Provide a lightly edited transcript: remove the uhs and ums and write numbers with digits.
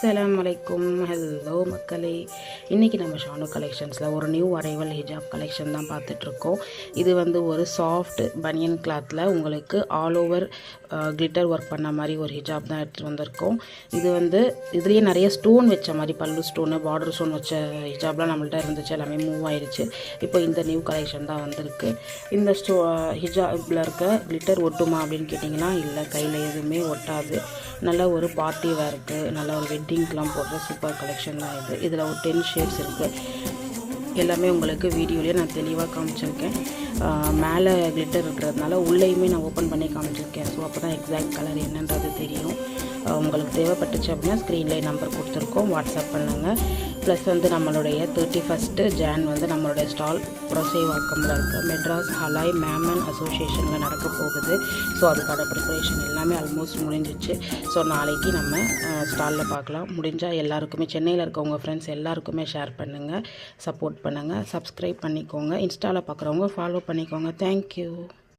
அஸ்ஸலாமு அலைக்கும். ஹலோ மக்களே, இன்றைக்கி நம்ம ஷானு கலெக்ஷன்ஸில் ஒரு நியூ அரைவல் ஹிஜாப் கலெக்ஷன் தான் பார்த்துட்ருக்கோம். இது வந்து ஒரு சாஃப்ட் பனியன் கிளாத்தில் உங்களுக்கு ஆல் ஓவர் கிளிட்டர் ஒர்க் பண்ண மாதிரி ஒரு ஹிஜாப் தான் எடுத்துகிட்டு வந்திருக்கோம். இது வந்து இதுலேயே நிறைய ஸ்டோன் வச்ச மாதிரி பல்லு ஸ்டோனு பார்டர் ஸ்டோன் வச்ச ஹிஜாப்லாம் நம்மள்ட்ட இருந்துச்சு, எல்லாமே மூவ் ஆயிடுச்சு. இப்போ இந்த நியூ கலெக்ஷன் தான் வந்திருக்கு. இந்த ஹிஜாபில் இருக்க கிளிட்டர் ஒட்டுமா அப்படின்னு கேட்டிங்கன்னா இல்லை, கையில் எதுவுமே ஒட்டாது. நல்ல ஒரு பார்ட்டி வேருக்கு, நல்ல ஒரு வெட்டிங்க்கெலாம் போடுற சூப்பர் கலெக்ஷன் தான் இது. இதில் ஒரு 10 ஷேட்ஸ் இருக்குது. எல்லாமே உங்களுக்கு வீடியோலேயே நான் தெளிவாக காமிச்சிருக்கேன். மேலே கிளிட்டர் இருக்கிறதுனால உள்ளேயுமே நான் ஓப்பன் பண்ணி காமிச்சிருக்கேன். ஸோ அப்போ தான் எக்ஸாக்ட் கலர் என்னன்றது தெரியும். உங்களுக்கு தேவைப்பட்டுச்சு அப்படின்னா ஸ்க்ரீனில் நம்பர் கொடுத்துருக்கோம், வாட்ஸ்அப் பண்ணுங்கள். ப்ளஸ் வந்து நம்மளுடைய 31 ஜான் வந்து நம்மளுடைய ஸ்டால் புரசைவாக்கமில் இருக்க மெட்ராஸ் ஹலாய் மேமன் அசோசியேஷனில் நடக்க போகுது. ஸோ அதுக்கான ப்ரிப்பரேஷன் எல்லாமே ஆல்மோஸ்ட் முடிஞ்சிச்சு. ஸோ நாளைக்கு நம்ம ஸ்டாலில் பார்க்கலாம். முடிஞ்சால் எல்லாருக்குமே, சென்னையில் இருக்கவங்க ஃப்ரெண்ட்ஸ் எல்லாருக்குமே ஷேர் பண்ணுங்கள், சப்போர்ட் பண்ணுங்கள், சப்ஸ்கிரைப் பண்ணிக்கோங்க. இன்ஸ்டாவில் பார்க்குறவங்க ஃபாலோ பண்ணிக்கோங்க. தேங்க்யூ.